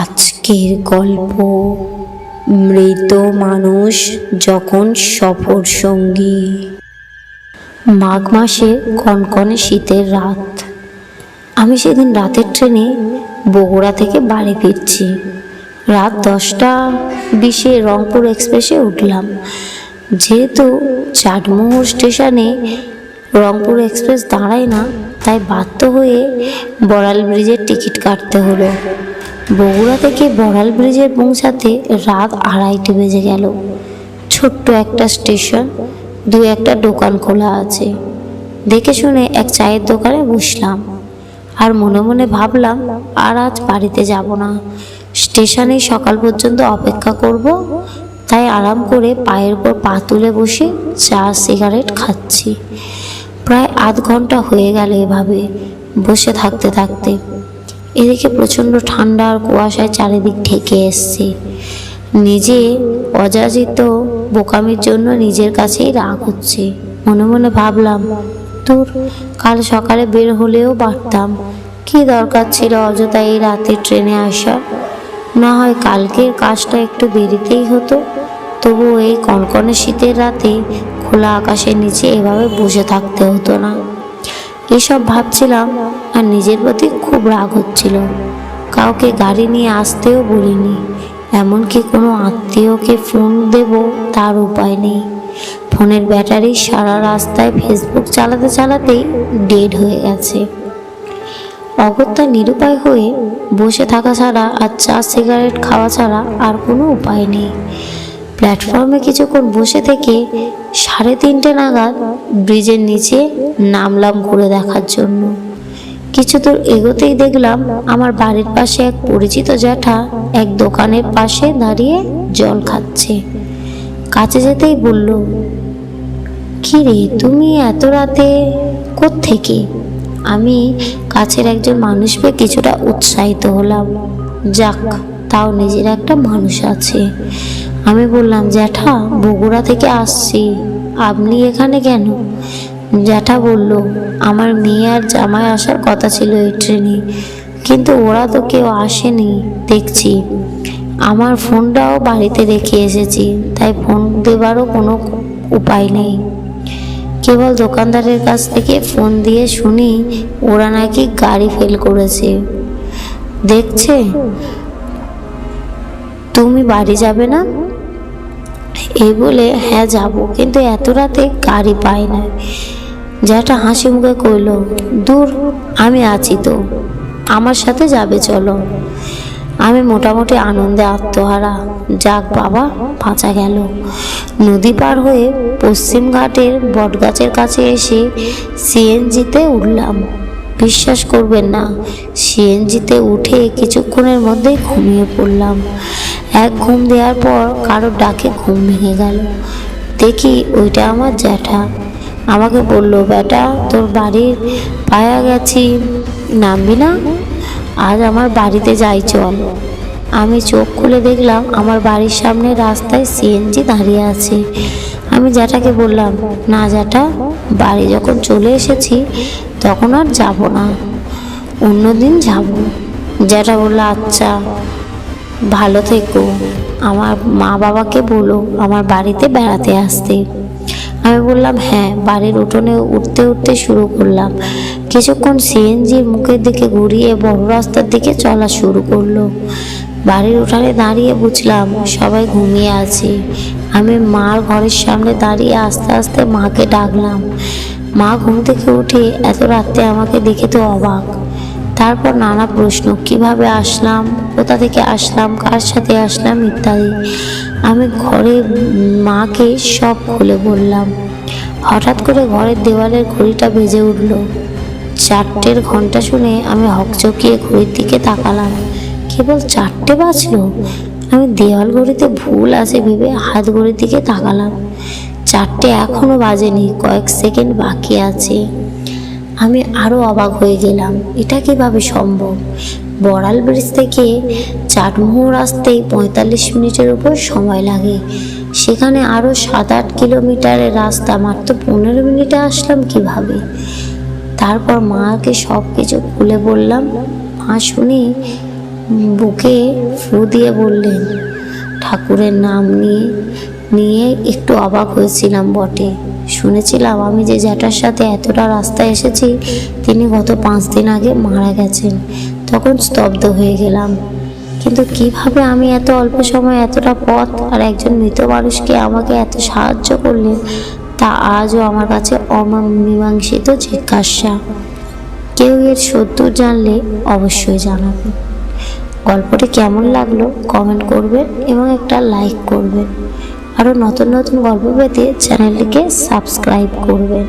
আজকের গল্প মৃত মানুষ যখন সফর সঙ্গী। মাঘ মাসে কনকনে শীতের রাত। আমি সেদিন রাতের ট্রেনে বগুড়া থেকে বাড়ি ফিরছি। রাত 10টা 20-এ রংপুর এক্সপ্রেসে উঠলাম। যেহেতু চাটমোহর স্টেশনে রংপুর এক্সপ্রেস দাঁড়ায় না, তাই বাধ্য হয়ে বড়াল ব্রিজের টিকিট কাটতে হলো। বগুড়া থেকে বড়াল ব্রিজে পৌঁছাতে রাত 2:30 বেজে গেল। ছোট্ট একটা স্টেশন, 2-1টা দোকান খোলা আছে। দেখে শুনে এক চায়ের দোকানে বসলাম আর মনে মনে ভাবলাম আর আজ বাড়িতে যাব না, স্টেশনে সকাল পর্যন্ত অপেক্ষা করব। তাই আরাম করে পায়ের উপর পা তুলে বসে চা সিগারেট খাচ্ছি। প্রায় আধ ঘন্টা হয়ে গেল এভাবে বসে থাকতে থাকতে। এদিকে প্রচণ্ড ঠান্ডা আর কুয়াশায় চারিদিক ঢেকে এসছে। নিজে অযাচিত বোকামির জন্য নিজের কাছেই রাগ হচ্ছে। মনে মনে ভাবলাম, দূর, কাল সকালে বের হলেও পারতাম, কি দরকার ছিল অযথা এই রাতে ট্রেনে আসা। না হয় কালকের কাজটা একটু দেরিতেই হতো, তবু এই কনকনে শীতের রাতে খোলা আকাশের নিচে এভাবে বসে থাকতে হতো না। এসব ভাবছিলাম আর নিজের প্রতি খুব রাগ হচ্ছিল। কাউকে গাড়ি নিয়ে আসতেও বলিনি, এমনকি কোনো আত্মীয়কে ফোন দেব তার উপায় নেই। ফোনের ব্যাটারি সারা রাস্তায় ফেসবুক চালাতে চালাতেই ডেড হয়ে গেছে। অগত্যা নিরুপায় হয়ে বসে থাকা ছাড়া আর চা সিগারেট খাওয়া ছাড়া আর কোনো উপায় নেই। প্ল্যাটফর্মে কিছুক্ষণ বসে থেকে 3:30 নাগাদ ব্রিজের নিচে নামলাম ঘুরে দেখার জন্য। কিছু দূর এগোতেই দেখলাম আমার বাড়ির পাশে এক পরিচিত জ্যাঠা এক দোকানের পাশে দাঁড়িয়ে জল খাচ্ছে। কাছে যেতেই বলল, কি রে, তুমি এত রাতে কোত্থেকে? আমি কাছের একজন মানুষ পেয়ে কিছুটা উৎসাহিত হলাম। যাক, তাও নিজের একটা মানুষ আছে। আমি বললাম, জ্যাঠা, বগুড়া থেকে আসছি, আপনি এখানে কেন? জ্যাঠা বলল, আমার মেয়ে আর জামাই আসার কথা ছিল এই ট্রেনে, কিন্তু ওরা তো কেউ আসেনি দেখছি। আমার ফোনটাও বাড়িতে রেখে এসেছি, তাই ফোন দেবারও কোনো উপায় নেই। কেবল দোকানদারের কাছ থেকে ফোন দিয়ে শুনি ওরা নাকি গাড়ি ফেল করেছে, দেখছে। তুমি বাড়ি যাবে না? এই বলে, হ্যাঁ যাব, কিন্তু এত রাতে গাড়ি পাই না। যেটা হাসি মুখে কইল, দূর, আমি আছি তো, আমার সাথে যাবে, চলো। আমি মোটামুটি আনন্দে আত্মহারা। যাক বাবা, বাঁচা গেল। নদী পার হয়ে পশ্চিম ঘাটের বটগাছের কাছে এসে সিএনজিতে উঠলাম। বিশ্বাস করবেন না, সিএনজিতে উঠে কিছুক্ষণের মধ্যেই ঘুমিয়ে পড়লাম। এক ঘুম দেওয়ার পর কারোর ডাকে ঘুম ভেঙে গেল। দেখি ওইটা আমার জ্যাঠা। আমাকে বলল, বেটা, তোর বাড়ির পায়া গেছি, নামবি না? আজ আমার বাড়িতে যাই, চল। আমি চোখ খুলে দেখলাম আমার বাড়ির সামনে রাস্তায় সিএনজি দাঁড়িয়ে আছে। আমি জ্যাঠাকে বললাম, না জ্যাঠা, বাড়ি যখন চলে এসেছি তখন আর যাব না, অন্যদিন যাব। জ্যাঠা বলল, আচ্ছা, ভালো থেকো। আমার মা বাবাকে বলো আমার বাড়িতে বেড়াতে আসতে। আমি বললাম, হ্যাঁ। বাড়ির উঠোনে উঠতে উঠতে শুরু করলাম। কিছুক্ষণ সিএনজির মুখের দিকে ঘুরিয়ে বড় রাস্তার দিকে চলা শুরু করলো। বাড়ির উঠানে দাঁড়িয়ে বুঝলাম সবাই ঘুমিয়ে আছে। আমি মার ঘরের সামনে দাঁড়িয়ে আস্তে আস্তে মাকে ডাকলাম। মা ঘুম থেকে উঠে এত রাতে আমাকে দেখে তো অবাক। তারপর নানা প্রশ্ন, কিভাবে আসলাম, কোথা থেকে আসলাম, কার সাথে আসলাম ইত্যাদি। আমি ঘরে মাকে সব খুলে বললাম। হঠাৎ করে ঘরের দেওয়ালের ঘড়িটা বেজে উঠল। 4টের ঘন্টা শুনে আমি হকচকিয়ে ঘড়ির দিকে তাকালাম। কেবল 4টে বাজলো। আমি দেওয়াল ঘড়িতে ভুল আছে ভেবে হাত ঘড়ির দিকে তাকালাম। 4টে এখনো বাজেনি, কয়েক সেকেন্ড বাকি আছে। আমি আরও অবাক হয়ে গেলাম, এটা কিভাবে সম্ভব? বড়াল ব্রিজ থেকে চাটমোহর আসতেই 45 মিনিটের উপর সময় লাগে। সেখানে আরও 7-8 কিলোমিটারের রাস্তা মাত্র 15 মিনিটে আসলাম কিভাবে? তারপর মাকে সব কিছু খুলে বললাম। মা শুনি বুকে ফু দিয়ে বললেন, ঠাকুরের নাম নিয়ে একটু অবাক হয়েছিলাম বটে। শুনেছিলাম আমি যে জ্যাঠার সাথে এতটা রাস্তা এসেছি তিনি গত 5 দিন আগে মারা গেছেন। তখন স্তব্ধ হয়ে গেলাম। কিন্তু কিভাবে আমি এত অল্প সময় এতটা পথ আর একজন মৃত মানুষকে আমাকে এত সাহায্য করলেন তা আজও আমার কাছে অমীমাংসিত জিজ্ঞাসা। কেউ এর সত্য জানলে অবশ্যই জানাবেন। গল্পটি কেমন লাগলো কমেন্ট করবেন এবং একটা লাইক করবেন। আরও নতুন নতুন গল্প পেতে চ্যানেলটিকে সাবস্ক্রাইব করবেন।